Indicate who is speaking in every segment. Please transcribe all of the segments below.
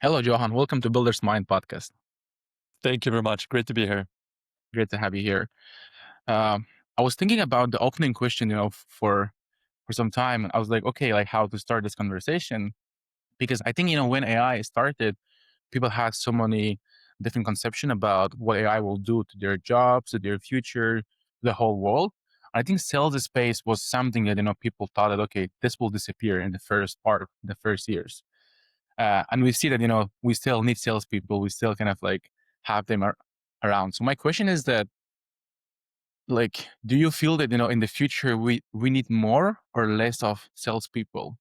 Speaker 1: Hello, Johan. Welcome to Builder's Mind podcast.
Speaker 2: Thank you very much. Great to be here.
Speaker 1: Great to have you here. I was thinking about the opening question, for some time, and I was like, okay, like how to start this conversation, because I think when AI started, people had so many different conception about what AI will do to their jobs, to their future, the whole world. I think sales space was something that people thought that okay, this will disappear in the first part of the first years. And we see that we still need salespeople. We still kind of like have them around. So my question is that, like, do you feel that in the future we need more or less of salespeople?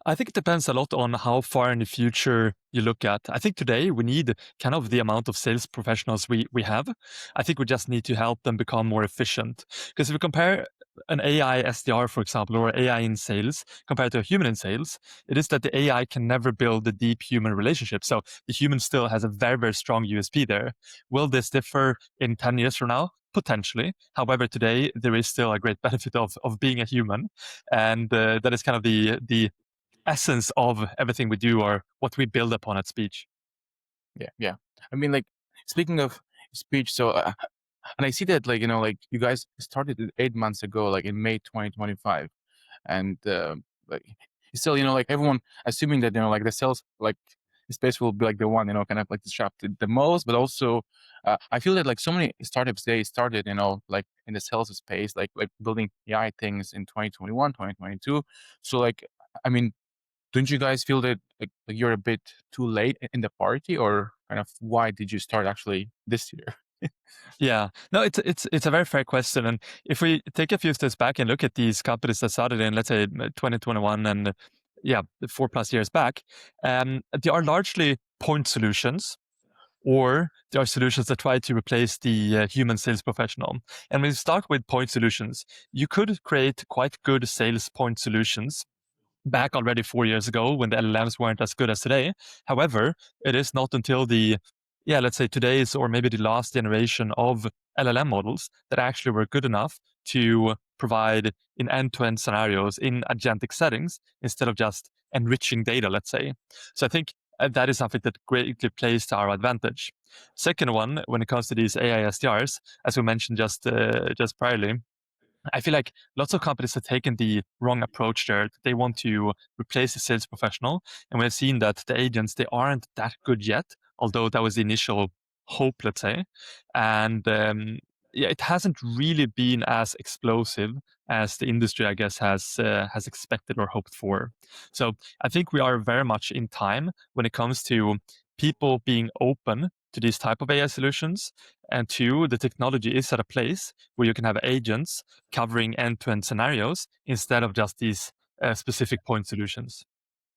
Speaker 2: I think it depends a lot on how far in the future you look at. I think today we need kind of the amount of sales professionals we have. I think we just need to help them become more efficient. Because if we compare an AI SDR, for example, or AI in sales compared to a human in sales, it is that the AI can never build a deep human relationship. So the human still has a very, very strong USP there. Will this differ in 10 years from now? Potentially. However, today there is still a great benefit of being a human. And that is kind of the essence of everything we do or what we build upon at Spiich.
Speaker 1: Yeah. I mean, like, speaking of speech, so and I see that, like, like you guys started it 8 months ago, like in May 2025, and like still, like everyone assuming that like the sales like space will be like the one kind of like disrupted the most, but also I feel that like so many startups, they started like in the sales space, like building AI things in 2021, 2022. So like, I mean, don't you guys feel that like you're a bit too late in the party, or kind of why did you start actually this year?
Speaker 2: Yeah, no, it's a very fair question. And if we take a few steps back and look at these companies that started in, let's say, 2021 and yeah, 4+ years back, they are largely point solutions, or there are solutions that try to replace the human sales professional. And when you start with point solutions, you could create quite good sales point solutions back already 4 years ago when the LLMs weren't as good as today. However, it is not until let's say today's or maybe the last generation of LLM models that actually were good enough to provide in end-to-end scenarios in agentic settings instead of just enriching data, let's say. So I think that is something that greatly plays to our advantage. Second one, when it comes to these AI SDRs, as we mentioned just priorly, I feel like lots of companies have taken the wrong approach there. They want to replace the sales professional. And we've seen that the agents, they aren't that good yet, although that was the initial hope, let's say. And yeah, it hasn't really been as explosive as the industry, I guess, has expected or hoped for. So I think we are very much in time when it comes to people being open to these type of AI solutions. And two, the technology is at a place where you can have agents covering end-to-end scenarios instead of just these specific point solutions.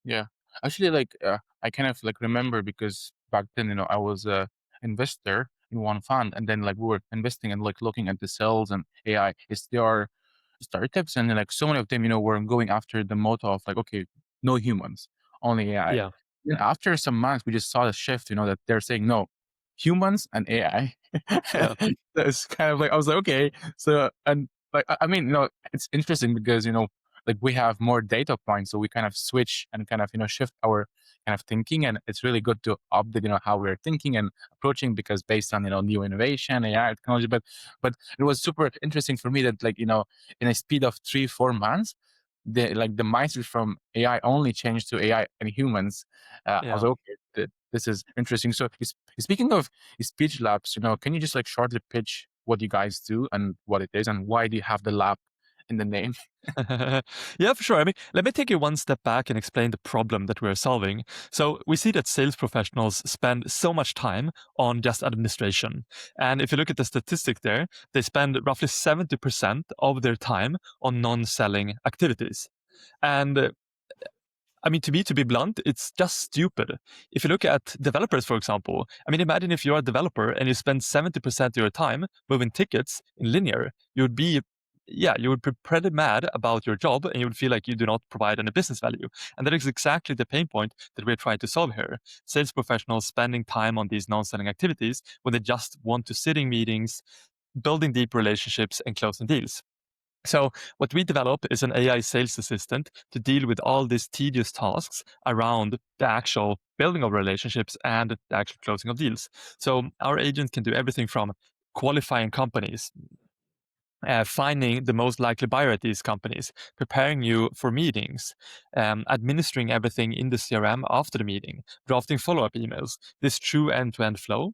Speaker 1: Yeah, actually, like I kind of like remember, because back then I was a investor in one fund, and then like we were investing and like looking at the sales and AI. There are startups, and then, like so many of them were going after the motto of like, okay, no humans, only AI.
Speaker 2: Yeah.
Speaker 1: Then after some months, we just saw the shift, that they're saying no, humans and AI.
Speaker 2: Yeah.
Speaker 1: That's kind of like, I was like, okay. So, and like I mean, it's interesting because like we have more data points, so we kind of switch and kind of shift our kind of thinking, and it's really good to update how we're thinking and approaching, because based on new innovation, AI technology. But it was super interesting for me that, like, in a speed of 3-4 months, the mindset from AI only changed to AI and humans. I was
Speaker 2: Yeah.
Speaker 1: like, okay, this is interesting. So speaking of Spiich Labs, can you just like shortly pitch what you guys do and what it is, and why do you have the lab in the name?
Speaker 2: Yeah, for sure. I mean, let me take you one step back and explain the problem that we're solving. So we see that sales professionals spend so much time on just administration. And if you look at the statistic there, they spend roughly 70% of their time on non-selling activities. And I mean, to me, to be blunt, it's just stupid. If you look at developers, for example, I mean, imagine if you're a developer and you spend 70% of your time moving tickets in linear, you would be pretty mad about your job and you would feel like you do not provide any business value. And that is exactly the pain point that we're trying to solve here. Sales professionals spending time on these non-selling activities when they just want to sit in meetings, building deep relationships and closing deals. So what we develop is an AI sales assistant to deal with all these tedious tasks around the actual building of relationships and the actual closing of deals. So our agent can do everything from qualifying companies, finding the most likely buyer at these companies, preparing you for meetings, administering everything in the CRM after the meeting, drafting follow-up emails, this true end-to-end flow.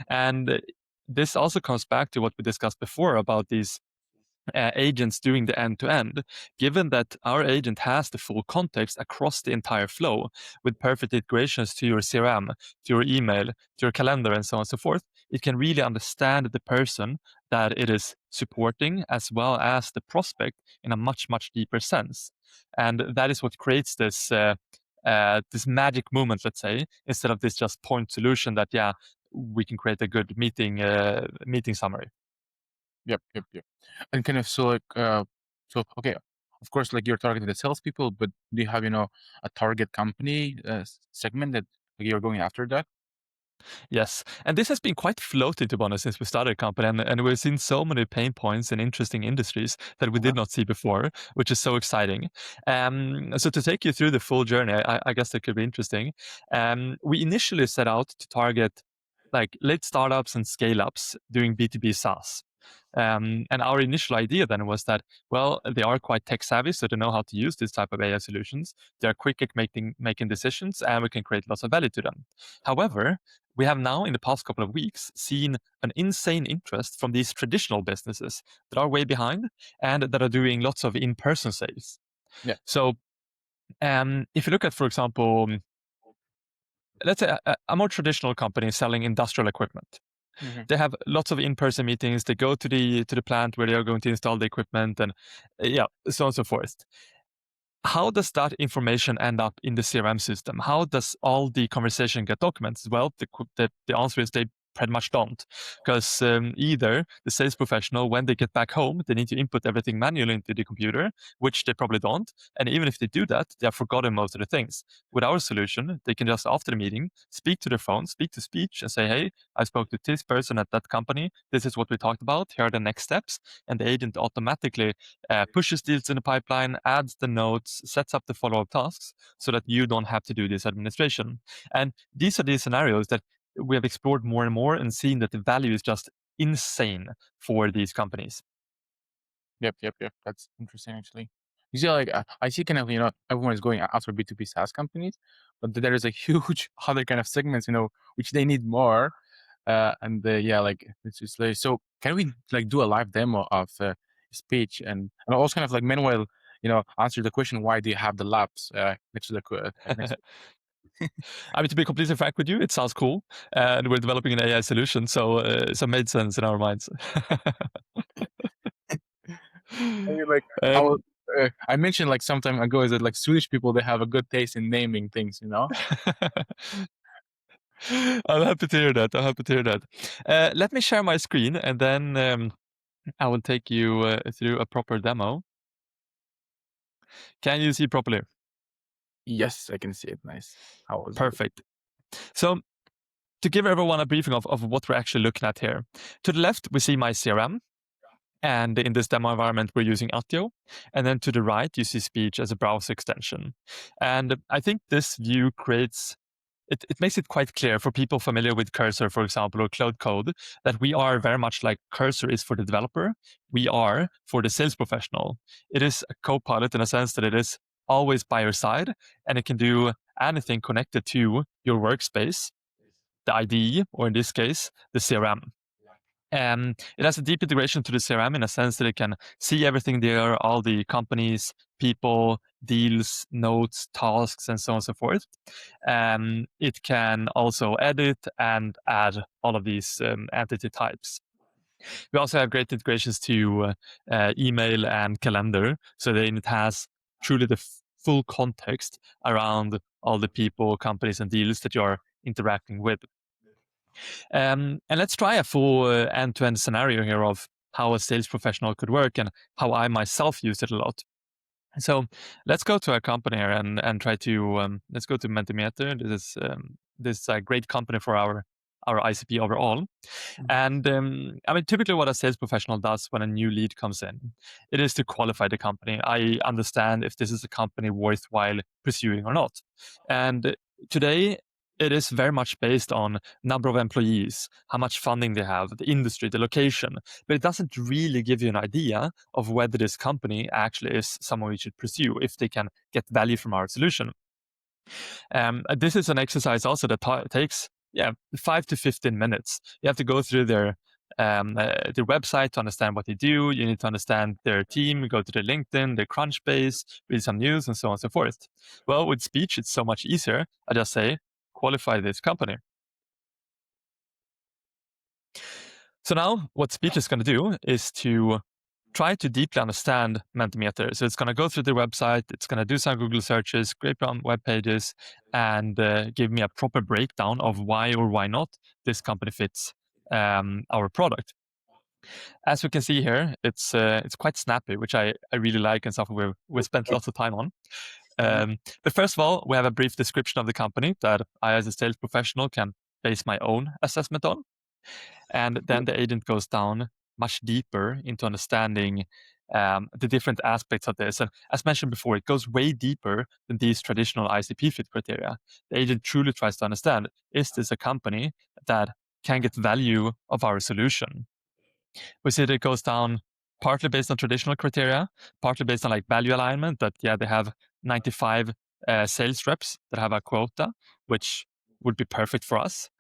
Speaker 2: And this also comes back to what we discussed before about these agents doing the end-to-end, given that our agent has the full context across the entire flow with perfect integrations to your CRM, to your email, to your calendar, and so on and so forth, it can really understand the person that it is supporting as well as the prospect in a much, much deeper sense. And that is what creates this magic moment, let's say, instead of this just point solution that, yeah, we can create a good meeting summary.
Speaker 1: Yep, yep, yep. And kind of so like so okay, of course, like you're targeting the salespeople, but do you have a target company segment that like, you're going after that?
Speaker 2: Yes, and this has been quite floating, to be honest, since we started a company, and we've seen so many pain points in interesting industries that we
Speaker 1: Uh-huh.
Speaker 2: did not see before, which is so exciting. So to take you through the full journey, I guess that could be interesting. We initially set out to target like late startups and scale ups doing B2B SaaS. And our initial idea then was that, well, they are quite tech savvy, so they know how to use this type of AI solutions. They're quick at making decisions, and we can create lots of value to them. However, we have now, in the past couple of weeks, seen an insane interest from these traditional businesses that are way behind and that are doing lots of in-person sales.
Speaker 1: Yeah.
Speaker 2: So, if you look at, for example, let's say a more traditional company selling industrial equipment,
Speaker 1: Hmm.
Speaker 2: they have lots of in-person meetings. They go to the plant where they are going to install the equipment, and yeah, so on and so forth. How does that information end up in the CRM system? How does all the conversation get documented? Well, the answer is they pretty much don't. Because either the sales professional, when they get back home, they need to input everything manually into the computer, which they probably don't. And even if they do that, they have forgotten most of the things. With our solution, they can just, after the meeting, speak to their phone, speak to Spiech, and say, hey, I spoke to this person at that company. This is what we talked about. Here are the next steps. And the agent automatically pushes deals in the pipeline, adds the notes, sets up the follow-up tasks so that you don't have to do this administration. And these are the scenarios that we have explored more and more and seen that the value is just insane for these companies.
Speaker 1: Yep, yep, yep. That's interesting actually. You see, like I see kind of everyone is going after B2B SaaS companies, but there is a huge other kind of segments which they need more. And yeah, like it's just like so. Can we like do a live demo of Speech and also kind of like meanwhile answer the question why do you have the labs next to the like next
Speaker 2: I mean, to be completely frank with you, it sounds cool, and we're developing an AI solution, so it made sense in our minds.
Speaker 1: I mean, like
Speaker 2: um,
Speaker 1: I mentioned like some time ago is that like Swedish people they have a good taste in naming things.
Speaker 2: I'm happy to hear that. I'm happy to hear that. Let me share my screen, and then I will take you through a proper demo. Can you see properly?
Speaker 1: Yes, I can see it. Nice. How was it?
Speaker 2: Perfect. So to give everyone a briefing of what we're actually looking at here. To the left, we see my CRM. And in this demo environment, we're using Attio. And then to the right, you see Speech as a browser extension. And I think this view creates it makes it quite clear for people familiar with Cursor, for example, or Cloud Code, that we are very much like Cursor is for the developer, we are for the sales professional. It is a co-pilot in a sense that it is always by your side, and it can do anything connected to your workspace, the IDE, or in this case, the CRM. It has a deep integration to the CRM in a sense that it can see everything there, all the companies, people, deals, notes, tasks, and so on and so forth. It can also edit and add all of these entity types. We also have great integrations to email and calendar, so then it has truly the full context around all the people, companies, and deals that you're interacting with. And let's try a full end-to-end scenario here of how a sales professional could work and how I myself use it a lot. So let's go to a company here and try to let's go to Mentimeter. This is a great company for our our ICP overall. And I mean, typically what a sales professional does when a new lead comes in, it is to qualify the company. I understand if this is a company worthwhile pursuing or not. And today, it is very much based on number of employees, how much funding they have, the industry, the location. But it doesn't really give you an idea of whether this company actually is someone we should pursue if they can get value from our solution. This is an exercise also that takes 5 to 15 minutes. You have to go through their website to understand what they do. You need to understand their team, go to their LinkedIn, their Crunchbase, read some news, and so on and so forth. Well, with Spiich, it's so much easier. I just say, qualify this company. So now what Spiich is going to do is to try to deeply understand Mentimeter. So it's going to go through their website, it's going to do some Google searches, scrape on web pages, and give me a proper breakdown of why or why not this company fits our product. As we can see here, it's quite snappy, which I really like and something we spent lots of time on. But first of all, we have a brief description of the company that I, as a sales professional, can base my own assessment on. And then the agent goes down much deeper into understanding the different aspects of this. And as mentioned before, it goes way deeper than these traditional ICP fit criteria. The agent truly tries to understand, is this a company that can get value of our solution? We see that it goes down partly based on traditional criteria, partly based on like value alignment, that they have 95 sales reps that have a quota, which would be perfect for us.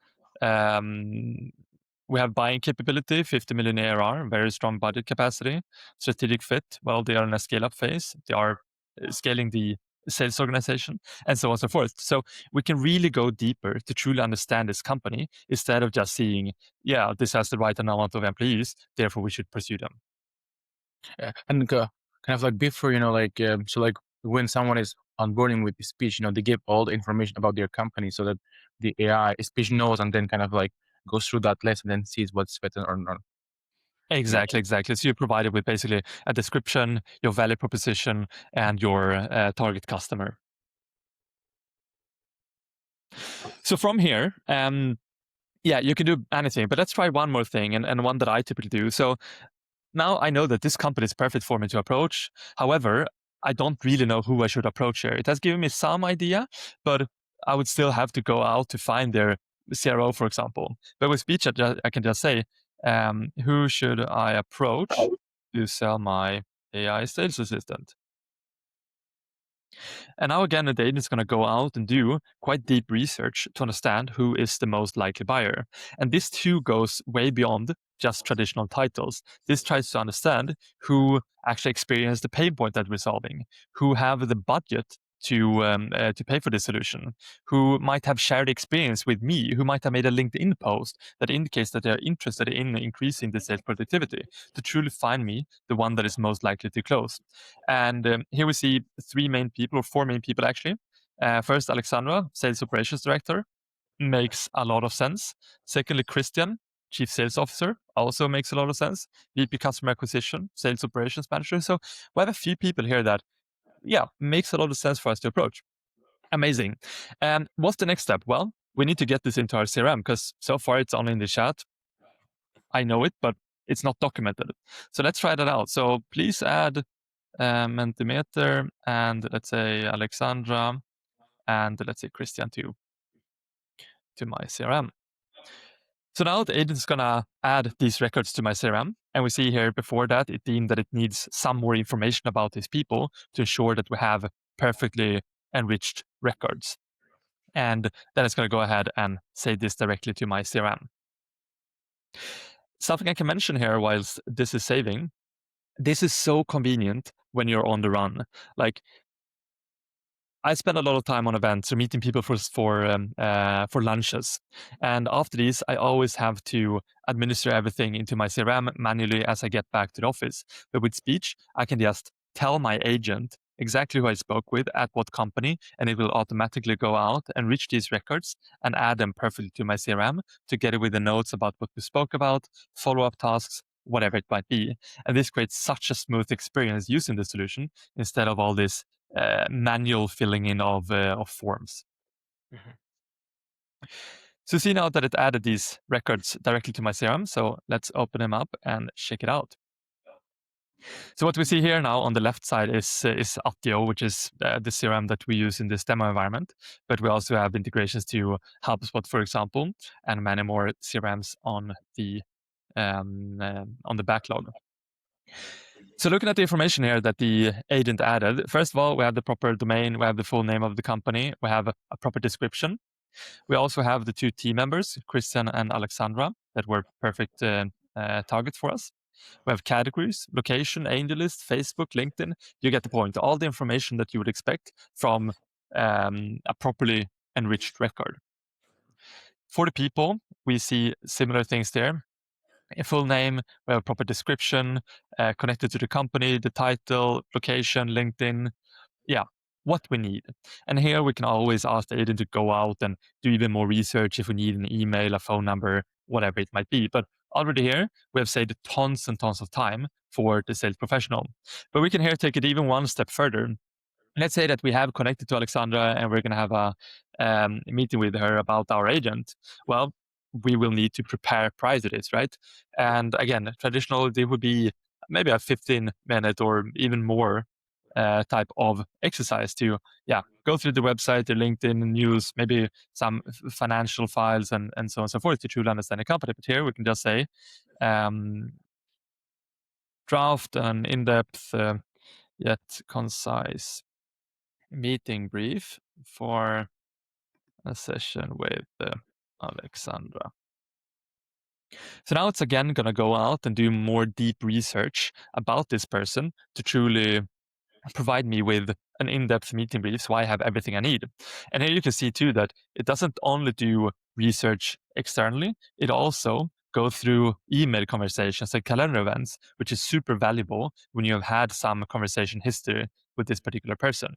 Speaker 2: We have buying capability, 50 million ARR, very strong budget capacity. Strategic fit, well, they are in a scale-up phase. They are scaling the sales organization, and so on and so forth. So we can really go deeper to truly understand this company instead of just seeing, this has the right amount of employees, therefore we should pursue them.
Speaker 1: And kind of like before, so like when someone is onboarding with the Spiich, they give all the information about their company so that the AI Spiich knows and then kind of like goes through that list and then sees what's fit or not.
Speaker 2: Exactly. So you're provided with basically a description, your value proposition, and your target customer. So from here, you can do anything, but let's try one more thing, and one that I typically do. So now I know that this company is perfect for me to approach. However, I don't really know who I should approach here. It has given me some idea, but I would still have to go out to find their CRO, for example. But with Spiich, I can just say, who should I approach to sell my AI sales assistant? And now again, the agent is going to go out and do quite deep research to understand who is the most likely buyer. And this too goes way beyond just traditional titles. This tries to understand who actually experienced the pain point that we're solving, who have the budget to pay for this solution, who might have shared experience with me, who might have made a LinkedIn post that indicates that they're interested in increasing the sales productivity, to truly find me the one that is most likely to close. And here we see four main people actually. First, Alexandra, Sales Operations Director, makes a lot of sense. Secondly, Christian, Chief Sales Officer, also makes a lot of sense. VP Customer Acquisition, Sales Operations Manager. So we have a few people here that, makes a lot of sense for us to approach. Amazing. And what's the next step? Well, we need to get this into our CRM because so far it's only in the chat. I know it, but it's not documented. So let's try that out. So please add Mentimeter and let's say Alexandra and let's say Christian to my CRM. So now the agent is going to add these records to my CRM. And we see here before that, it deemed that it needs some more information about these people to ensure that we have perfectly enriched records. And then it's going to go ahead and say this directly to my CRM. Something I can mention here whilst this is saving, this is so convenient when you're on the run. Like, I spend a lot of time on events or meeting people for lunches, and after these, I always have to administer everything into my CRM manually as I get back to the office. But with Spiich, I can just tell my agent exactly who I spoke with at what company, and it will automatically go out and reach these records and add them perfectly to my CRM, together with the notes about what we spoke about, follow-up tasks, whatever it might be. And this creates such a smooth experience using the solution instead of all this manual filling in of forms.
Speaker 1: Mhm.
Speaker 2: So see now that it added these records directly to my CRM. So let's open them up and check it out. So what we see here now on the left side is Attio, which is the CRM that we use in this demo environment. But we also have integrations to HubSpot, for example, and many more CRMs on the backlog. So looking at the information here that the agent added, first of all, we have the proper domain, we have the full name of the company, we have a proper description. We also have the two team members, Christian and Alexandra, that were perfect targets for us. We have categories, location, angel list, Facebook, LinkedIn. You get the point. All the information that you would expect from a properly enriched record. For the people, we see similar things there. A full name, we have a proper description, connected to the company, the title, location, LinkedIn. Yeah, what we need. And here we can always ask the agent to go out and do even more research if we need an email, a phone number, whatever it might be. But already here, we have saved tons and tons of time for the sales professional. But we can here take it even one step further. Let's say that we have connected to Alexandra and we're going to have a meeting with her about our agent. Well, we will need to prepare prior to this, right? And again, traditional, it would be maybe a 15-minute or even more type of exercise to, go through the website, the LinkedIn news, maybe some financial files and so on and so forth to truly understand the company. But here we can just say, draft an in-depth yet concise meeting brief for a session with Alexandra. So now it's again going to go out and do more deep research about this person to truly provide me with an in-depth meeting brief so I have everything I need. And here you can see too that it doesn't only do research externally, it also goes through email conversations and calendar events, which is super valuable when you have had some conversation history with this particular person.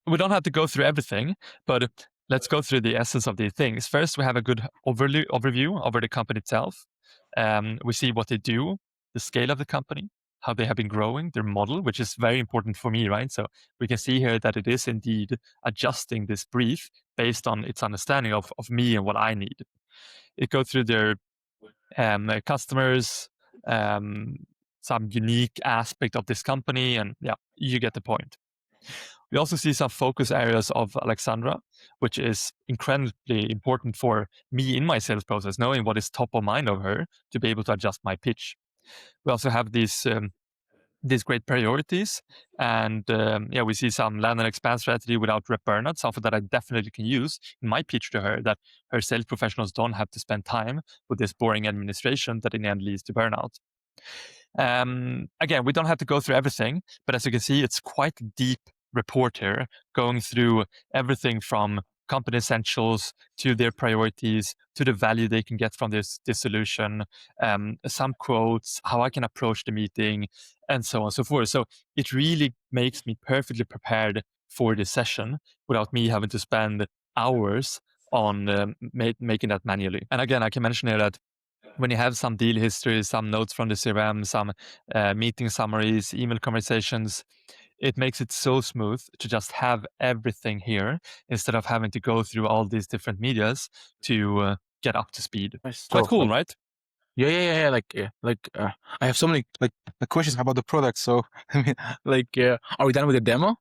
Speaker 2: We don't have to go through everything, but let's go through the essence of these things. First, we have a good overview over the company itself. We see what they do, the scale of the company, how they have been growing, their model, which is very important for me, right? So we can see here that it is indeed adjusting this brief based on its understanding of me and what I need. It goes through their customers, some unique aspect of this company, and you get the point. We also see some focus areas of Alexandra, which is incredibly important for me in my sales process, knowing what is top of mind of her to be able to adjust my pitch. We also have these great priorities, and we see some land and expand strategy without rep burnout, something that I definitely can use in my pitch to her, that her sales professionals don't have to spend time with this boring administration that in the end leads to burnout. Again, we don't have to go through everything, but as you can see, it's quite a deep report here, going through everything from company essentials to their priorities to the value they can get from this solution, some quotes, how I can approach the meeting, and so on and so forth. So it really makes me perfectly prepared for this session without me having to spend hours on making that manually. And again, I can mention here that when you have some deal history, some notes from the CRM, some meeting summaries, email conversations, it makes it so smooth to just have everything here instead of having to go through all these different medias to get up to speed. Quite cool, right?
Speaker 1: Yeah. I have so many questions about the product. So I mean, are we done with the demo?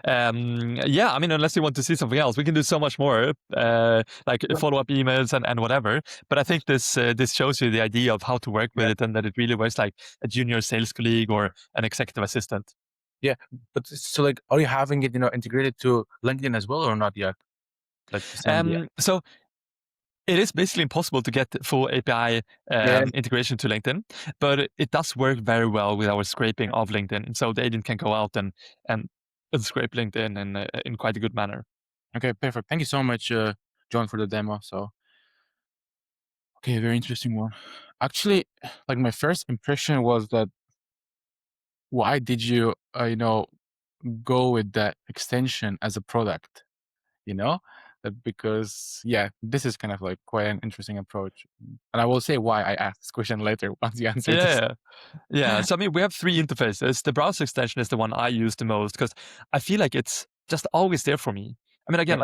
Speaker 2: I mean, unless you want to see something else, we can do so much more, like follow-up emails and whatever. But I think this shows you the idea of how to work with it, and that it really works like a junior sales colleague or an executive assistant.
Speaker 1: Yeah, but so are you having it integrated to LinkedIn as well or not yet?
Speaker 2: So it is basically impossible to get full API integration to LinkedIn, but it does work very well with our scraping of LinkedIn. So the agent can go out and scrape LinkedIn in quite a good manner.
Speaker 1: Okay, perfect. Thank you so much, John, for the demo. So, okay, very interesting one. Actually, my first impression was that why did you, go with that extension as a product? Because this is kind of quite an interesting approach, and I will say why I asked this question later once you answer this.
Speaker 2: Yeah. So I mean, we have three interfaces. The browser extension is the one I use the most because I feel like it's just always there for me. I mean, again,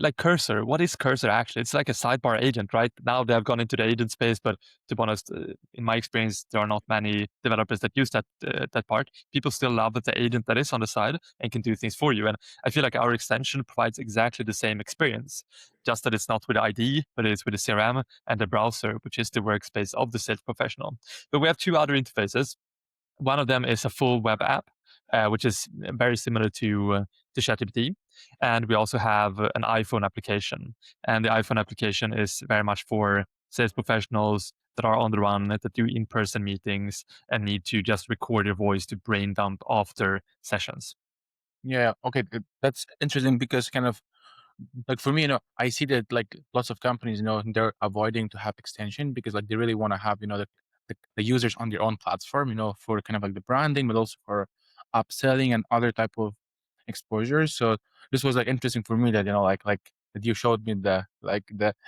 Speaker 2: like Cursor. What is Cursor actually? It's like a sidebar agent, right? Now they have gone into the agent space, but to be honest, in my experience, there are not many developers that use that part. People still love the agent that is on the side and can do things for you. And I feel like our extension provides exactly the same experience, just that it's not with ID, but it's with the CRM and the browser, which is the workspace of the sales professional. But we have two other interfaces. One of them is a full web app, which is very similar to ChatGPT, and we also have an iPhone application. And the iPhone application is very much for sales professionals that are on the run, that do in-person meetings, and need to just record their voice to brain dump after sessions.
Speaker 1: Yeah. Okay. That's interesting because kind of like for me, I see that like lots of companies, they're avoiding to have extension because like they really want to have, the users on their own platform, for kind of like the branding, but also for upselling and other type of exposures. So this was like interesting for me that, like that you showed me the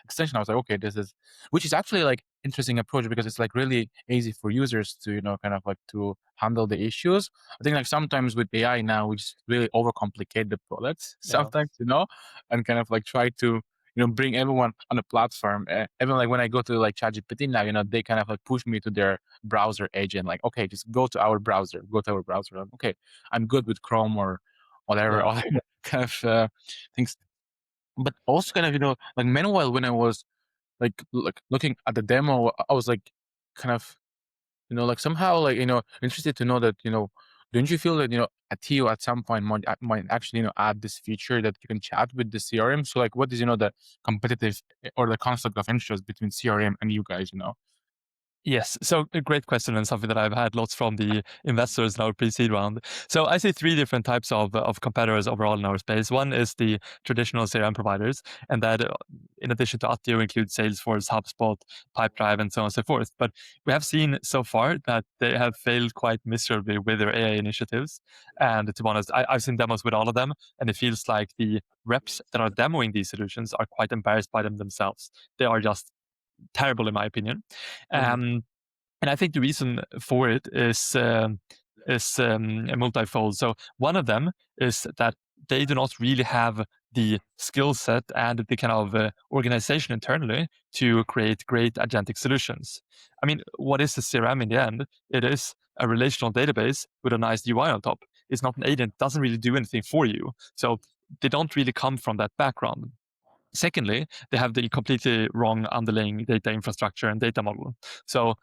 Speaker 1: extension. I was like, okay, this is, which is actually like interesting approach because it's like really easy for users to, kind of like to handle the issues. I think like sometimes with AI now, we just really overcomplicate the products
Speaker 2: Yeah.
Speaker 1: sometimes, and kind of like try to bring everyone on a platform. Even like when I go to like ChatGPT now, they kind of like push me to their browser agent. Like, okay, just go to our browser. Go to our browser. Like, okay, I'm good with Chrome or whatever
Speaker 2: Yeah.
Speaker 1: other kind of things. But also kind of like meanwhile when I was like looking at the demo, I was like kind of like somehow like interested to know that don't you feel that at TU at some point might actually add this feature that you can chat with the CRM? So like what is the competitive or the conflict of interest between CRM and you guys?
Speaker 2: Yes. So a great question and something that I've had lots from the investors in our pre-seed round. So I see three different types of competitors overall in our space. One is the traditional CRM providers, and that in addition to Attio includes Salesforce, HubSpot, Pipedrive, and so on and so forth. But we have seen so far that they have failed quite miserably with their AI initiatives. And to be honest, I've seen demos with all of them, and it feels like the reps that are demoing these solutions are quite embarrassed by them themselves. They are just terrible in my opinion.
Speaker 1: Mhm.
Speaker 2: Um, and I think the reason for it is multifold. So one of them is that they do not really have the skill set and the kind of organization internally to create great agentic solutions. I mean, what is a CRM in the end? It is a relational database with a nice UI on top. It's not an agent, doesn't really do anything for you. So they don't really come from that background. Secondly, they have the completely wrong underlying data infrastructure and data model. So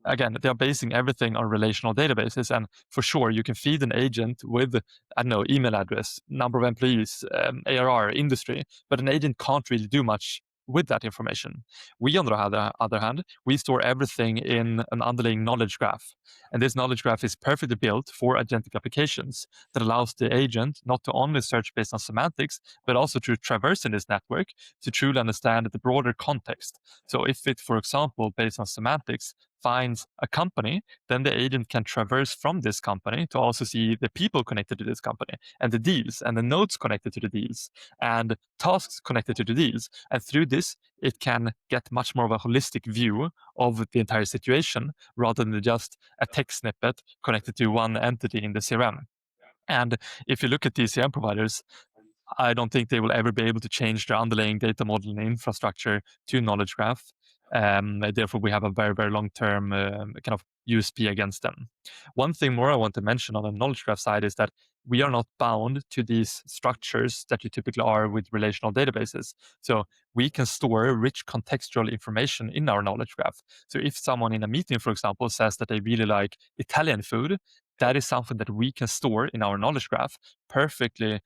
Speaker 2: again, they are basing everything on relational databases. And for sure, you can feed an agent with, I don't know, email address, number of employees, ARR, industry, but an agent can't really do much with that information. We, on the other hand, we store everything in an underlying knowledge graph. And this knowledge graph is perfectly built for agentic applications that allows the agent not to only search based on semantics, but also to traverse in this network to truly understand the broader context. So if it, for example, based on semantics, finds a company, then the agent can traverse from this company to also see the people connected to this company and the deals and the nodes connected to the deals and tasks connected to the deals. And through this, it can get much more of a holistic view of the entire situation rather than just a text snippet connected to one entity in the CRM. And if you look at these CRM providers, I don't think they will ever be able to change their underlying data modeling infrastructure to knowledge graph. Therefore, we have a very, very long-term kind of USP against them. One thing more I want to mention on the knowledge graph side is that we are not bound to these structures that you typically are with relational databases. So we can store rich contextual information in our knowledge graph. So if someone in a meeting, for example, says that they really like Italian food, that is something that we can store in our knowledge graph perfectly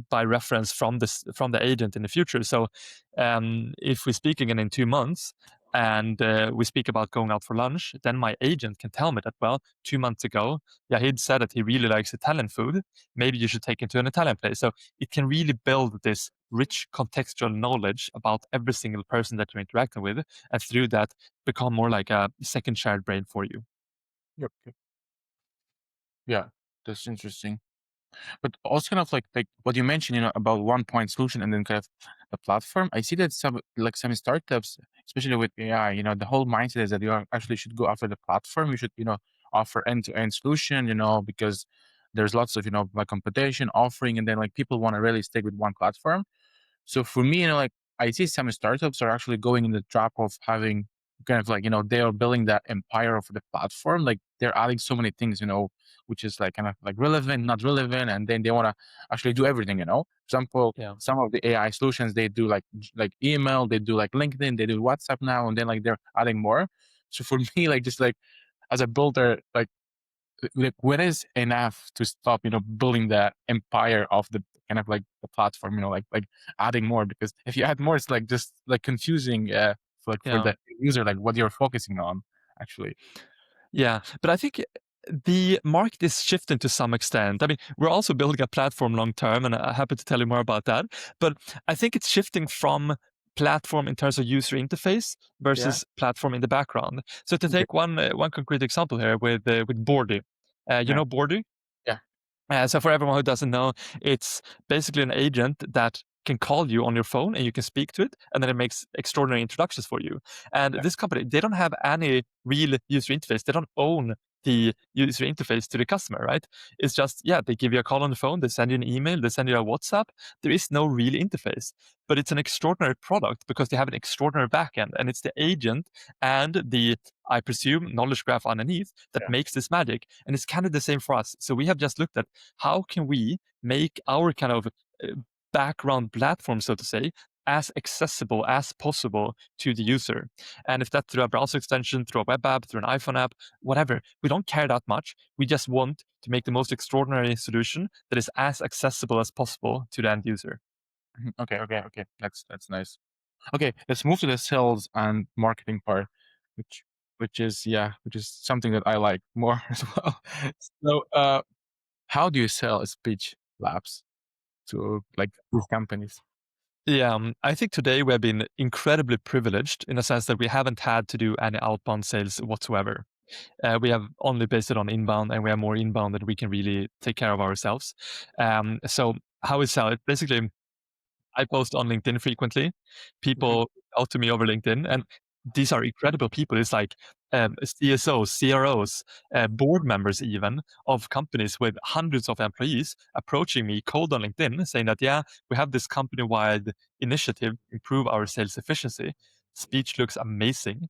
Speaker 2: by reference from the agent in the future. So if we speak again in 2 months and we speak about going out for lunch, then my agent can tell me that, well, 2 months ago, Jahid said that he really likes Italian food. Maybe you should take him to an Italian place. So it can really build this rich contextual knowledge about every single person that you're interacting with, and through that become more like a second shared brain for you.
Speaker 1: Yep. Yep. Yeah, that's interesting. But also kind of like what you mentioned, about one point solution and then kind of the platform. I see that some startups, especially with AI, the whole mindset is that you actually should go after the platform. You should, offer end-to-end solution, because there's lots of, like competition offering, and then like people want to really stick with one platform. So for me, like I see some startups are actually going in the trap of having kind of like, they are building that empire of the platform. Like they're adding so many things, which is like kind of like relevant, not relevant, and then they want to actually do everything. For example,
Speaker 2: Yeah.
Speaker 1: some of the AI solutions they do like email, they do like LinkedIn, they do WhatsApp now, and then like they're adding more. So for me, like just like as a builder, like what is enough to stop building the empire of the kind of like the platform, like adding more, because if you add more it's like just like confusing for
Speaker 2: Yeah.
Speaker 1: the user, like what you're focusing on actually.
Speaker 2: Yeah, but I think the market is shifting to some extent. I mean, we're also building a platform long term, and I'm happy to tell you more about that. But I think it's shifting from platform in terms of user interface
Speaker 1: Yeah.
Speaker 2: versus platform in the background. So to
Speaker 1: Okay.
Speaker 2: take one concrete example here with Bordy, you
Speaker 1: Yeah.
Speaker 2: know Bordy?
Speaker 1: Yeah.
Speaker 2: So for everyone who doesn't know, it's basically an agent that can call you on your phone and you can speak to it, and then it makes extraordinary introductions for you. And
Speaker 1: Yeah.
Speaker 2: this company, they don't have any real user interface. They don't own the user interface to the customer, right? It's just, yeah, they give you a call on the phone, they send you an email, they send you a WhatsApp. There is no real interface, but it's an extraordinary product because they have an extraordinary backend, and it's the agent and the, I presume, knowledge graph underneath that
Speaker 1: Yeah.
Speaker 2: makes this magic. And it's kind of the same for us. So we have just looked at how can we make our kind of background platform, so to say, as accessible as possible to the user. And if that's through a browser extension, through a web app, through an iPhone app, whatever, we don't care that much. We just want to make the most extraordinary solution that is as accessible as possible to the end user.
Speaker 1: Mhm. Okay, that's nice. Okay, let's move to the sales and marketing part, which which is something that I like more as well. So how do you sell a Speech Labs to like these companies?
Speaker 2: Yeah, I think today we have been incredibly privileged in a sense that we haven't had to do any outbound sales whatsoever. We have only based it on inbound, and we have more inbound that we can really take care of ourselves. So how we sell it, basically, I post on LinkedIn frequently.
Speaker 1: Mhm.
Speaker 2: People out to me over LinkedIn, and these are incredible people. It's like CSOs, CROs, board members, even of companies with hundreds of employees approaching me cold on LinkedIn, saying that yeah, we have this company-wide initiative to improve our sales efficiency. Speech looks amazing.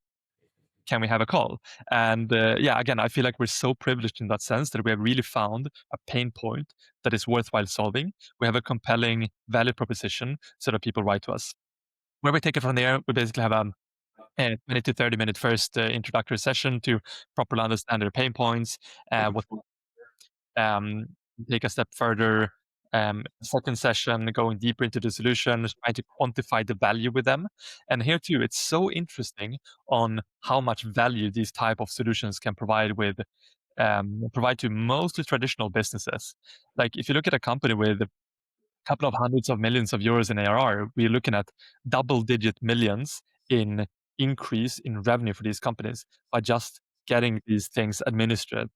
Speaker 2: Can we have a call? And yeah, again, I feel like we're so privileged in that sense that we have really found a pain point that is worthwhile solving. We have a compelling value proposition so that people write to us. Where we take it from there, we basically have a 20 to 30-minute first introductory session to properly understand their pain points, what um, take a step further. Second session, going deeper into the solution, trying to quantify the value with them. And here too, it's so interesting on how much value these type of solutions can provide to mostly traditional businesses. Like if you look at a company with a couple of hundreds of millions of euros in ARR, we're looking at double-digit millions in increase in revenue for these companies by just getting these things administered.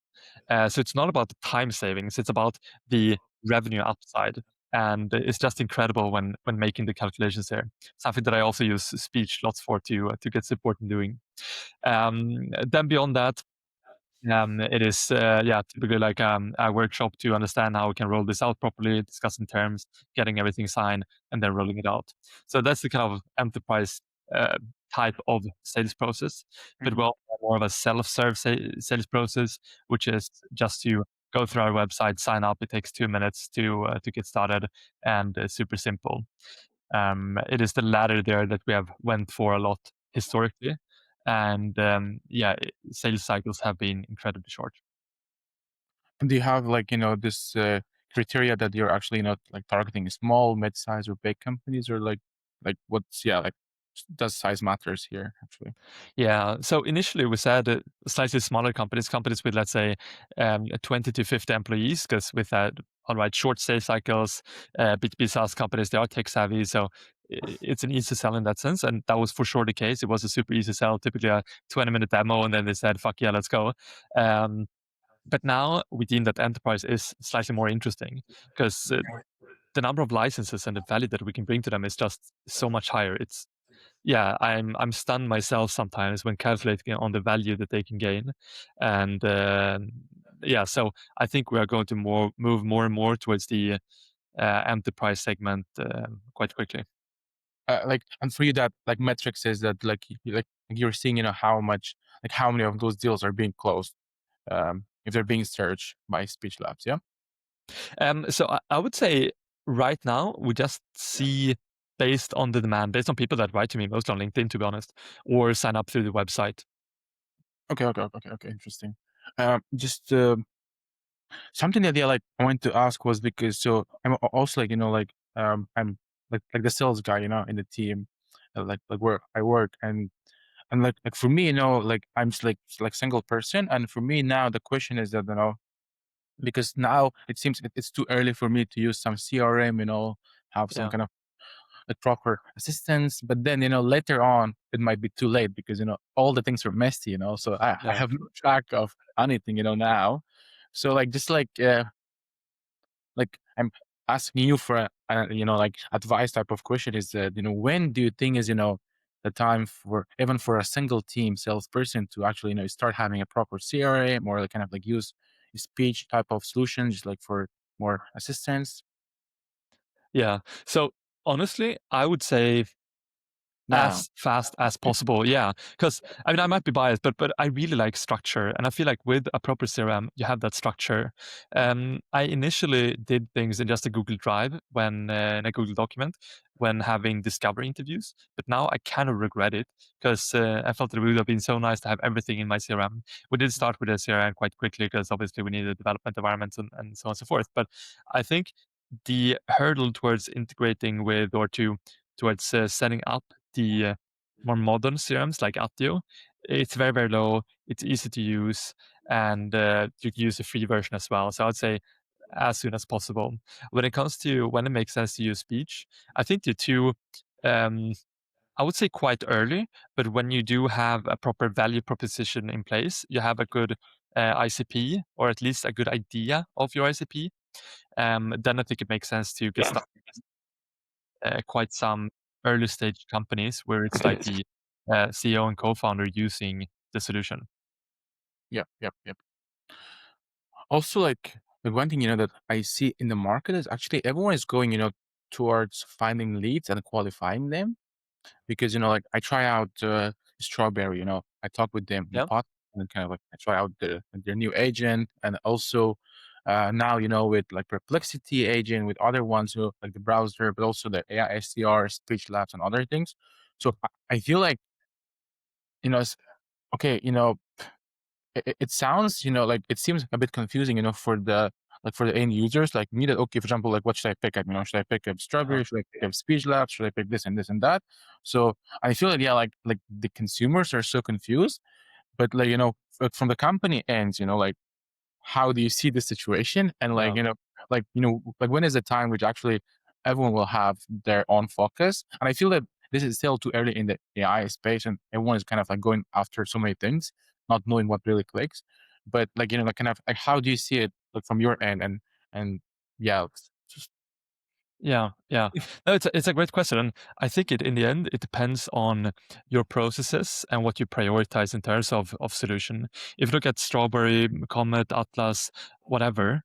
Speaker 2: So it's not about the time savings; it's about the revenue upside, and it's just incredible when making the calculations here. Something that I also use speech lots for to get support in doing. Then beyond that, it is yeah, typically like a workshop to understand how we can roll this out properly, discussing terms, getting everything signed, and then rolling it out. So that's the kind of enterprise uh, type of sales process. But we
Speaker 1: Mhm.
Speaker 2: also have more of a self-serve sales process, which is just to go through our website, sign up. It takes 2 minutes to get started, and it's super simple. It is the latter there that we have went for a lot historically, and yeah, sales cycles have been incredibly short.
Speaker 1: And do you have like, this criteria that you're actually not like targeting small, mid-size, or big companies, or like what's yeah, like does size matters here actually?
Speaker 2: Yeah. So initially we said slightly smaller companies, companies with let's say 20 to 50 employees, because with that, all right, short sales cycles, B2B SaaS companies, they are tech savvy, so it's an easy sell in that sense, and that was for sure the case. It was a super easy sell, typically a 20-minute demo, and then they said, "Fuck yeah, let's go." Um, but now we deem that enterprise is slightly more interesting because the number of licenses and the value that we can bring to them is just so much higher. It's yeah, I'm stunned myself sometimes when calculating on the value that they can gain, and yeah, so I think we are going to move more and more towards the enterprise segment quite quickly.
Speaker 1: like, and for you that like metrics is that like like you're seeing, how much, like how many of those deals are being closed, if they're being searched by Spiich Labs. Yeah.
Speaker 2: So I would say right now we just see based on the demand, based on people that write to me, mostly on LinkedIn, to be honest, or sign up through the website.
Speaker 1: Okay. Okay. Okay. Okay. Interesting. Just something that, yeah, like I wanted to ask was because so I'm also like, I'm like the sales guy, in the team, like where I work, and like for me, like I'm just like single person, and for me now the question is that, because now it seems it's too early for me to use some CRM, have some
Speaker 2: Yeah,
Speaker 1: kind of like proper assistance, but then later on it might be too late because all the things are messy, so I
Speaker 2: yeah.
Speaker 1: have no track of anything, now. So like just like I'm asking you for like advice type of question is that, when do you think is, the time for even for a single team salesperson to actually, start having a proper CRM or like kind of like use speech type of solution just like for more assistance
Speaker 2: Yeah. So honestly, I would say
Speaker 1: now?
Speaker 2: as fast as possible. Yeah, because I mean, I might be biased, but I really like structure, and I feel like with a proper CRM, you have that structure. I initially did things in just a Google Drive when in a Google document when having discovery interviews, but now I kind of regret it because I felt it would have been so nice to have everything in my CRM. We did start with a CRM quite quickly because obviously we needed development environments and so on and so forth. But I think the hurdle towards integrating with or towards setting up the more modern CRMs like Attio, it's very, very low. It's easy to use, and you can use the free version as well. So I'd say as soon as possible. When it comes to when it makes sense to use speech, I think the two, um, I would say quite early, but when you do have a proper value proposition in place, you have a good ICP or at least a good idea of your ICP, then I think it makes sense to get started quite some early stage companies where it's like the CEO and co-founder using the solution.
Speaker 1: Yep, yep, yep. Also, like one thing, that I see in the market is actually everyone is going, towards finding leads and qualifying them. Because, like I try out Strawberry, I talk with them in
Speaker 2: Yeah,
Speaker 1: pot and kind of like I try out their new agent, and also now, with like Perplexity agent, with other ones who like the browser, but also the AI SDR, Speech Labs, and other things. So I feel like, it's okay, it sounds, like it seems a bit confusing, for the like for the end users, like me that, okay, for example, like what should I pick up? Should I pick up
Speaker 2: uh-huh.
Speaker 1: Strawberry? Should I pick up Speech Labs? Should I pick this and this and that? So I feel like, yeah, like the consumers are so confused, but like, from the company ends, like how do you see the situation? And like,
Speaker 2: Yeah.
Speaker 1: like when is the time which actually everyone will have their own focus? And I feel that this is still too early in the AI space, and everyone is kind of like going after so many things, not knowing what really clicks. But like, like kind of like how do you see it like from your end? And yeah, just
Speaker 2: Yeah, yeah. No, it's a great question, and I think in the end it depends on your processes and what you prioritize in terms of solution. If you look at Strawberry, Comet, Atlas, whatever,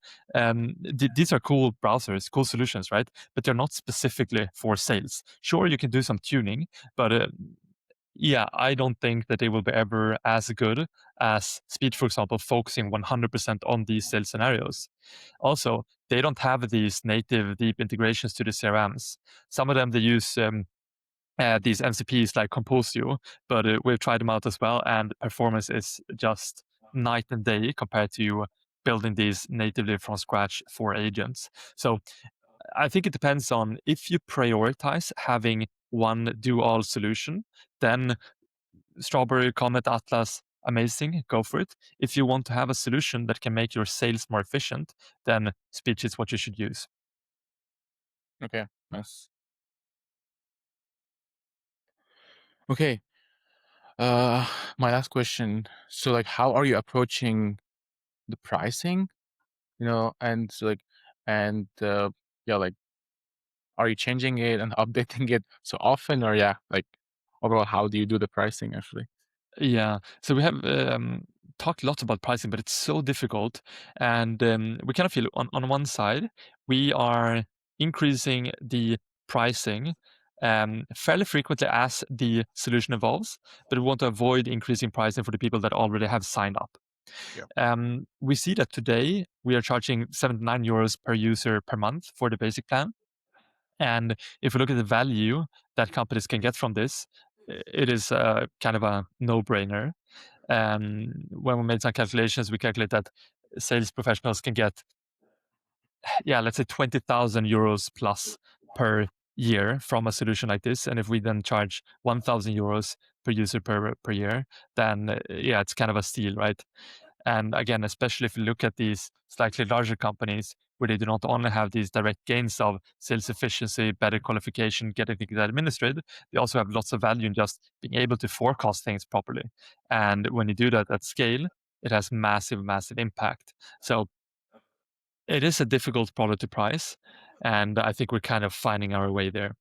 Speaker 2: these are cool browsers, cool solutions, right? But they're not specifically for sales. Sure, you can do some tuning, but yeah, I don't think that they will be ever as good as Speech, for example, focusing 100% on these sales scenarios. Also, they don't have these native deep integrations to the CRMs. Some of them they use these MCPs like Composio, but we've tried them out as well, and performance is just night and day compared to building these natively from scratch for agents. So I think it depends on if you prioritize having one do-all solution, then Strawberry, Comet, Atlas, amazing, go for it. If you want to have a solution that can make your sales more efficient, then Speech is what you should use.
Speaker 1: okay, nice. Okay, uh, my last question. So like, how are you approaching the pricing? And so like, and yeah, like are you changing it and updating it so often, or yeah, like overall, how do you do the pricing actually?
Speaker 2: Yeah. So we have talked a lot about pricing, but it's so difficult. And we kind of feel on one side, we are increasing the pricing fairly frequently as the solution evolves, but we want to avoid increasing pricing for the people that already have signed up.
Speaker 1: Yeah.
Speaker 2: We see that today we are charging 79 euros per user per month for the basic plan. And if we look at the value that companies can get from this, it is kind of a no-brainer. When we made some calculations, we calculate that sales professionals can get, yeah, let's say 20,000 euros plus per year from a solution like this. And if we then charge 1,000 euros per user per year, then yeah, it's kind of a steal, right? And again, especially if you look at these slightly larger companies where they do not only have these direct gains of sales efficiency, better qualification, getting things administered, they also have lots of value in just being able to forecast things properly. And when you do that at scale, it has massive, massive impact. So it is a difficult product to price, and I think we're kind of finding our way there.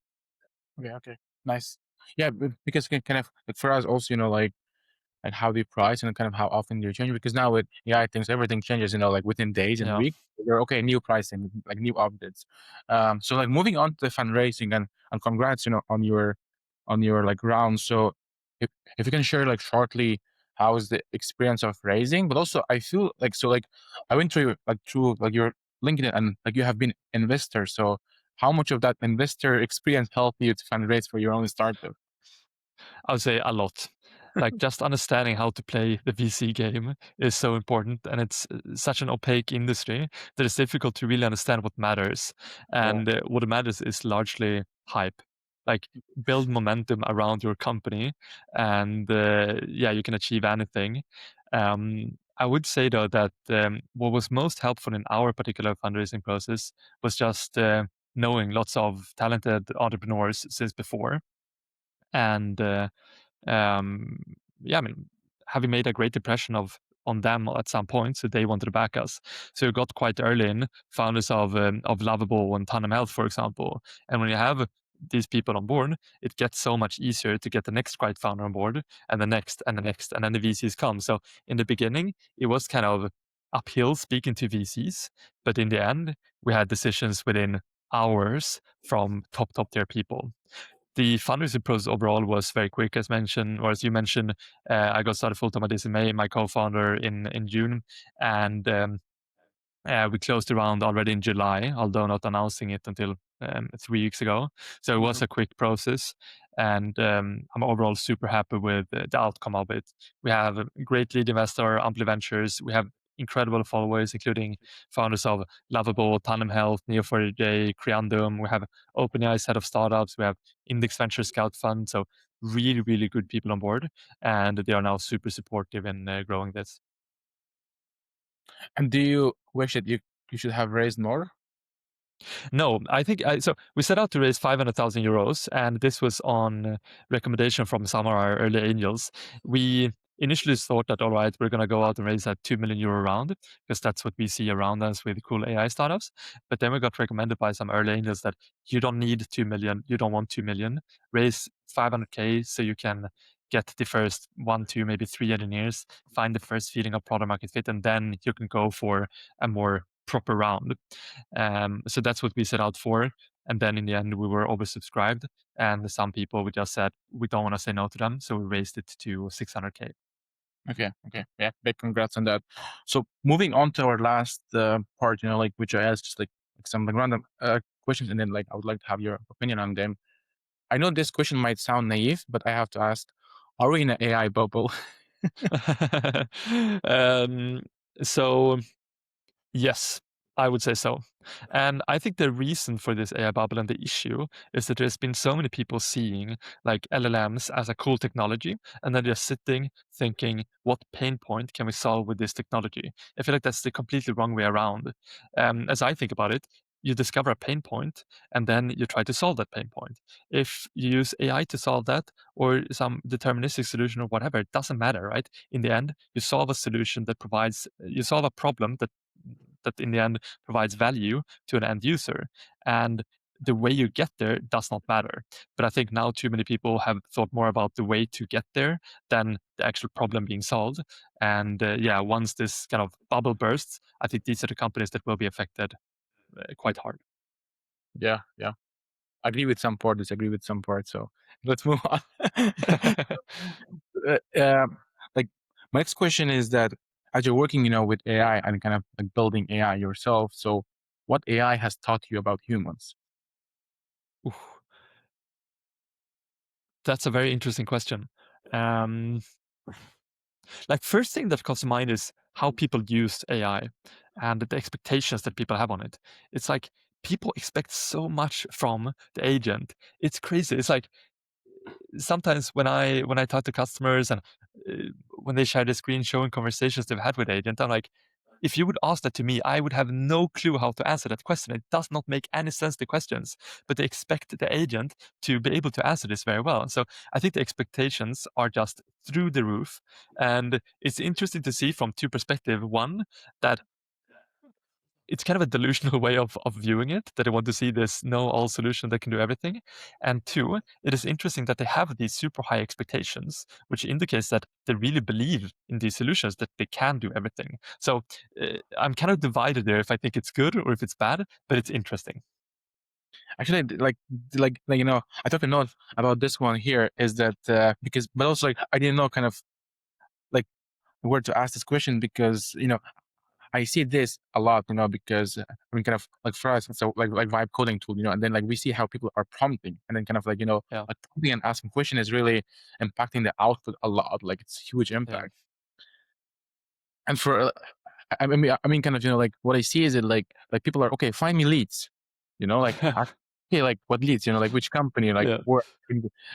Speaker 1: Okay. Okay. Nice. Yeah, because kind of like for us also, like how they price and kind of how often they're changing. Because now with AI things, everything changes, like within days and
Speaker 2: Yeah.
Speaker 1: weeks. They're okay, new pricing, like new updates. So like moving on to the fundraising and congrats, on your like round. So if you can share like shortly how is the experience of raising, but also I feel like so like I went through like your LinkedIn and like you have been investor. So how much of that investor experience helped you to fundraise for your own startup?
Speaker 2: I would say a lot. Like just understanding how to play the VC game is so important, and it's such an opaque industry that it's difficult to really understand what matters.
Speaker 1: Yeah.
Speaker 2: And what matters is largely hype. Like build momentum around your company, and yeah, you can achieve anything. I would say though that what was most helpful in our particular fundraising process was just knowing lots of talented entrepreneurs since before, and um, yeah, I mean, having made a great impression on them at some point, so they wanted to back us. So we got quite early in founders of Lovable and Tandem Health, for example. And when you have these people on board, it gets so much easier to get the next great founder on board, and the next, and the next, and then the VCs come. So in the beginning, it was kind of uphill speaking to VCs, but in the end, we had decisions within hours from top tier people. The fundraising process overall was very quick, as mentioned, or as you mentioned. I got started full time at this in May. My co-founder in June, and we closed the round already in July, although not announcing it until 3 weeks ago. So it was
Speaker 1: Mhm.
Speaker 2: a quick process, and I'm overall super happy with the outcome of it. We have a great lead investor, Ampli Ventures. We have incredible followers, including founders of Lovable, Tandem Health, Neo4j, Creandum. We have OpenAI's head of startups. We have Index Venture Scout Fund. So really, really good people on board, and they are now super supportive in growing this.
Speaker 1: And do you wish that you should have raised more?
Speaker 2: No, I think so. We set out to raise 500,000 euros, and this was on recommendation from some of our early angels. We initially thought that, all right, we're going to go out and raise a 2 million euro round because that's what we see around us with cool AI startups. But then we got recommended by some early angels that you don't need 2 million, you don't want 2 million, raise 500K so you can get the first one, two, maybe three engineers, find the first feeling of product market fit, and then you can go for a more proper round. So that's what we set out for. And then in the end, we were oversubscribed. And some people, we just said, we don't want to say no to them. So we raised it to 600K.
Speaker 1: Okay, okay, yeah, big congrats on that. So moving on to our last part, like which I asked just like some like random questions, and then like I would like to have your opinion on them. I know this question might sound naive, but I have to ask: are we in an AI bubble?
Speaker 2: um, so yes, I would say so. And I think the reason for this AI bubble and the issue is that there's been so many people seeing like LLMs as a cool technology, and then they're sitting thinking, what pain point can we solve with this technology? I feel like that's the completely wrong way around. As I think about it, you discover a pain point and then you try to solve that pain point. If you use AI to solve that or some deterministic solution or whatever, it doesn't matter, right? In the end, you solve a solution that provides, you solve a problem that in the end provides value to an end user. And the way you get there does not matter. But I think now too many people have thought more about the way to get there than the actual problem being solved. And yeah, once this kind of bubble bursts, I think these are the companies that will be affected quite hard.
Speaker 1: Yeah, yeah. agree with some part, disagree with some part. So let's move on. uh, um, like my next question is that as you're working, with AI and kind of like building AI yourself, so what AI has taught you about humans?
Speaker 2: Oof, that's a very interesting question. Um, like first thing that comes to mind is how people use AI and the expectations that people have on it. It's like people expect so much from the agent. It's crazy. It's like sometimes when I talk to customers and uh, when they share the screen showing conversations they've had with agent, I'm like, if you would ask that to me, I would have no clue how to answer that question. It does not make any sense, the questions, but they expect the agent to be able to answer this very well. So I think the expectations are just through the roof. And it's interesting to see from two perspectives. One, that it's kind of a delusional way of viewing it, that they want to see this know-all solution that can do everything. And two, it is interesting that they have these super high expectations, which indicates that they really believe in these solutions, that they can do everything. So I'm kind of divided there if I think it's good or if it's bad, but it's interesting.
Speaker 1: Actually, I took a note about this one here is that because, but also like I didn't know kind of like where to ask this question because I see this a lot, because I mean, kind of like for us, so like vibe coding tool, and then like we see how people are prompting, and then kind of like
Speaker 2: Yeah,
Speaker 1: like prompting and asking question is really impacting the output a lot. Like it's huge
Speaker 2: yeah,
Speaker 1: impact. And for kind of like what I see is it like people are okay. Find me leads, okay, like what leads, like which company, like
Speaker 2: yeah,
Speaker 1: where,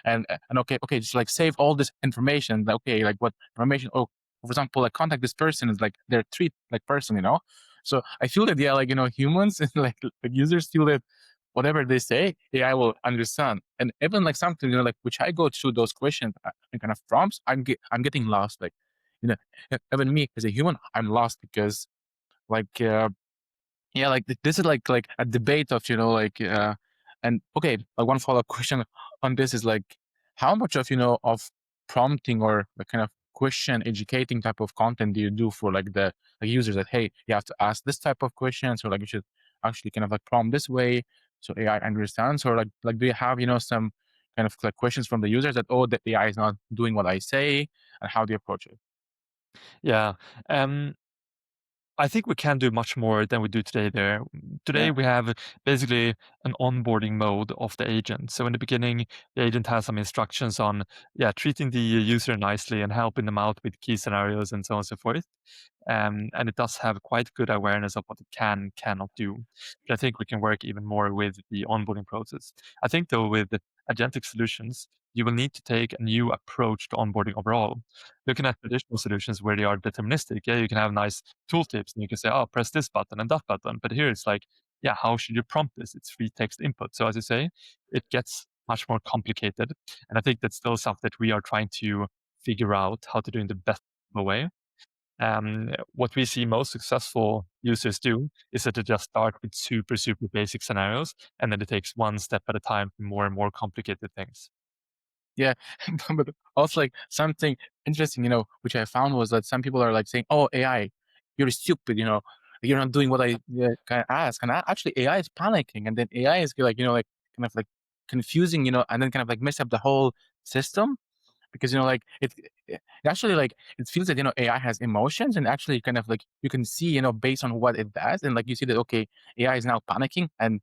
Speaker 1: and okay, just like save all this information. Like, okay, like what information? Oh, for example, like contact this person is like their treat like person. So I feel that like humans and like users feel that whatever they say, AI will understand. And even like something like which I go through those questions and kind of prompts, I'm getting lost. Like you know even me as a human, I'm lost because like yeah, like this is like a debate of and okay, like one follow-up question on this is like how much of of prompting or the kind of question educating type of content do you do for like the like users that hey, you have to ask this type of questions or like you should actually kind of like prompt this way so AI understands, or like do you have some kind of like questions from the users that oh, the AI is not doing what I say, and how do you approach it?
Speaker 2: yeah. Um, I think we can do much more than we do today there.
Speaker 1: Yeah.
Speaker 2: Today we have basically an onboarding mode of the agent. So in the beginning, the agent has some instructions on, yeah, treating the user nicely and helping them out with key scenarios and so on and so forth. And it does have quite good awareness of what it cannot do. But I think we can work even more with the onboarding process. I think though with agentic solutions, you will need to take a new approach to onboarding overall. Looking at traditional solutions where they are deterministic, yeah, you can have nice tooltips and you can say, oh, press this button and that button. But here it's like, yeah, how should you prompt this? It's free text input. So as you say, it gets much more complicated. And I think that's still something that we are trying to figure out how to do in the best way. What we see most successful users do is that they just start with super, super basic scenarios, and then it takes one step at a time to more and more complicated things.
Speaker 1: Yeah, but also like something interesting, which I found was that some people are like saying, "Oh, AI, you're stupid," you're not doing what I kind of ask, and actually AI is panicking, and then AI is like, like kind of like confusing, and then kind of like mess up the whole system because like it actually like it feels that AI has emotions, and actually kind of like you can see based on what it does, and like you see that okay, AI is now panicking, and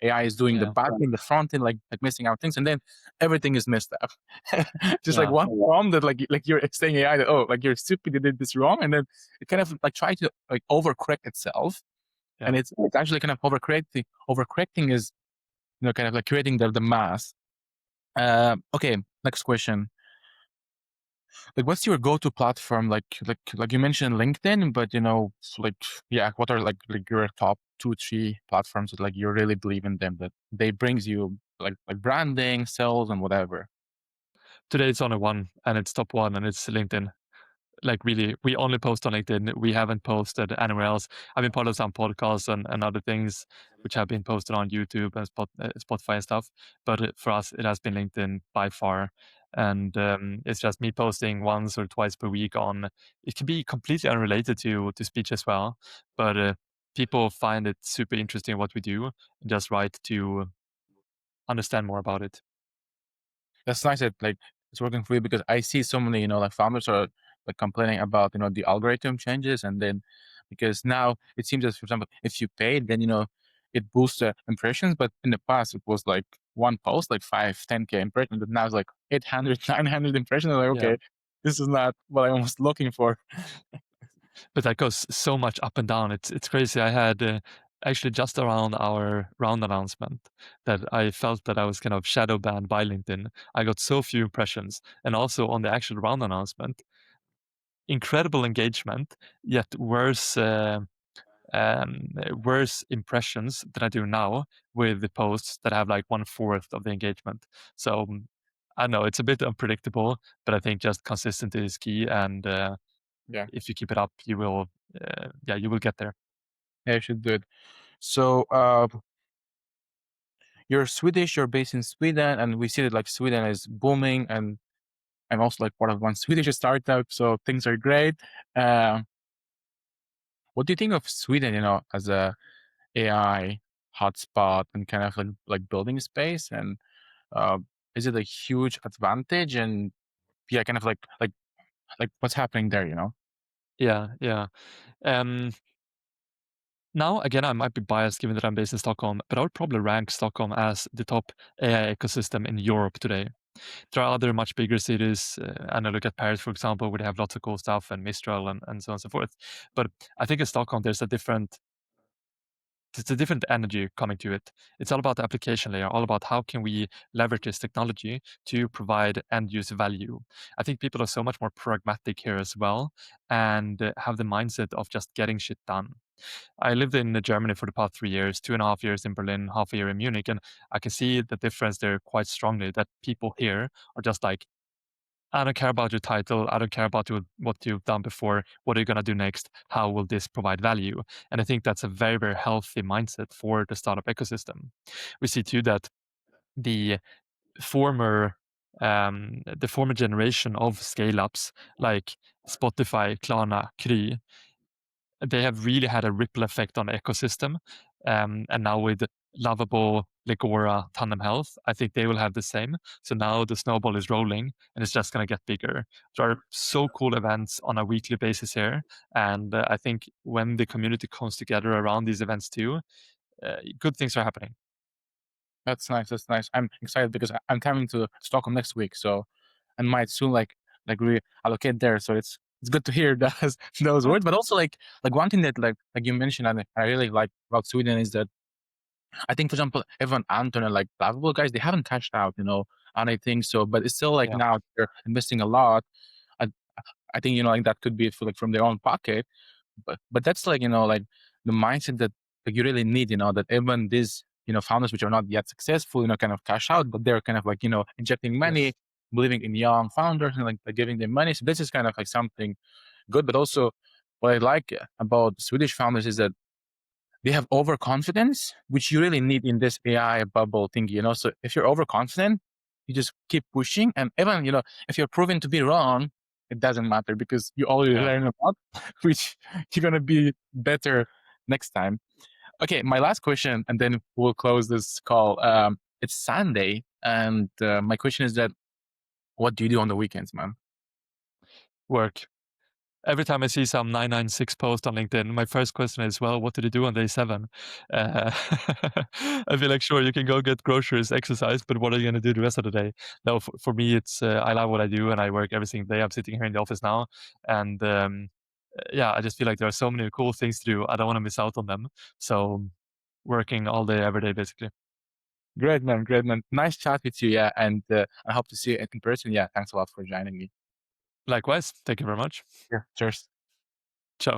Speaker 1: AI is doing the
Speaker 2: Yeah,
Speaker 1: back end, the front end, like missing out things, and then everything is messed up. Just like
Speaker 2: yeah,
Speaker 1: one prompt that like you're saying AI that oh, like you're stupid, you did this wrong, and then it kind of like try to like overcorrect itself,
Speaker 2: yeah.
Speaker 1: and it's actually kind of overcorrecting is kind of like creating the mass. Okay, next question. Like what's your go-to platform, like you mentioned LinkedIn, but like yeah, what are like your top 2 3 platforms that like you really believe in them, that they brings you like branding, sales, and whatever?
Speaker 2: Today it's only one, and it's top one, and it's LinkedIn. Like really, we only post on LinkedIn. We haven't posted anywhere else. I've been part of some podcasts and other things which have been posted on YouTube and Spotify and stuff. But for us, it has been LinkedIn by far. And it's just me posting once or twice per week on. It can be completely unrelated to speech as well, but people find it super interesting what we do. Just write to understand more about it.
Speaker 1: That's nice that like it's working for you because I see so many, like founders are like complaining about, the algorithm changes and then because now it seems as for example, if you pay, then it boosts the impressions, but in the past it was like one post, like 5, 10K impressions, but now it's like 800, 900 impressions. I'm like,
Speaker 2: Yeah.
Speaker 1: okay, this is not what I was looking for.
Speaker 2: But that goes so much up and down. It's crazy. I had actually just around our round announcement that I felt that I was kind of shadow banned by LinkedIn. I got so few impressions, and also on the actual round announcement, incredible engagement, yet worse impressions than I do now with the posts that have like 1/4 of the engagement. So I know it's a bit unpredictable, but I think just consistency is key, and
Speaker 1: Yeah,
Speaker 2: if you keep it up, you will, yeah, you will get there.
Speaker 1: yeah, you should do it. So, you're Swedish, you're based in Sweden, and we see that like Sweden is booming, and I'm also like part of one Swedish startup, so things are great. Uh, what do you think of Sweden, as a AI hotspot and kind of like building space? And uh, is it a huge advantage? And yeah, kind of like what's happening there?
Speaker 2: Yeah, yeah. Um, Now, again, I might be biased given that I'm based in Stockholm, but I would probably rank Stockholm as the top AI ecosystem in Europe today. There are other much bigger cities, and I look at Paris, for example, where they have lots of cool stuff, and Mistral, and so on and so forth. But I think in Stockholm, there's a different energy coming to it. It's all about the application layer, all about how can we leverage this technology to provide end user value. I think people are so much more pragmatic here as well, and have the mindset of just getting shit done. I lived in Germany for the past 3 years, 2.5 years in Berlin, half a year in Munich, and I can see the difference there quite strongly. That people here are just like, I don't care about your title. I don't care about what you've done before. What are you going to do next? How will this provide value? And I think that's a very, very healthy mindset for the startup ecosystem. We see too that the former the former generation of scale ups like Spotify, Klarna, Kry, they have really had a ripple effect on the ecosystem. And now with Lovable, Legora, Tandem Health, I think they will have the same. So now the snowball is rolling and it's just going to get bigger. There are so cool events on a weekly basis here. And I think when the community comes together around these events too, good things are happening.
Speaker 1: That's nice. That's nice. I'm excited because I'm coming to Stockholm next week, so I might soon like reallocate there. So it's good to hear those
Speaker 2: Yeah.
Speaker 1: words. But also like one thing that like you mentioned and I really like about Sweden is that I think for example Evan Anton and like Lovable guys they haven't cashed out, on anything. So but it's still like
Speaker 2: Yeah.
Speaker 1: now they're investing a lot. I I think like that could be for, like from their own pocket. But that's like like the mindset that like you really need, that even these founders which are not yet successful, kind of cash out, but they're kind of like injecting money,
Speaker 2: Yes.
Speaker 1: believing in young founders and like giving them money. So this is kind of like something good. But also what I like about Swedish founders is that they have overconfidence, which you really need in this AI bubble thing, So if you're overconfident, you just keep pushing. And even, if you're proven to be wrong, it doesn't matter because you already
Speaker 2: Yeah.
Speaker 1: learn a lot, which you're going to be better next time. Okay, my last question, and then we'll close this call. It's Sunday. And my question is that what do you do on the weekends, man?
Speaker 2: Work. Every time I see some 996 post on LinkedIn, my first question is, well, what did you do on day 7? Uh, I feel like, sure, you can go get groceries, exercise, but what are you going to do the rest of the day? No, for me, it's I love what I do and I work every single day. I'm sitting here in the office now. And yeah, I just feel like there are so many cool things to do. I don't want to miss out on them. So working all day, every day, basically.
Speaker 1: Great, man. Great, man. Nice chat with you. Yeah. And I hope to see you in person. Yeah. Thanks a lot for joining me.
Speaker 2: Likewise. Thank you very much.
Speaker 1: Yeah. Cheers.
Speaker 2: Ciao.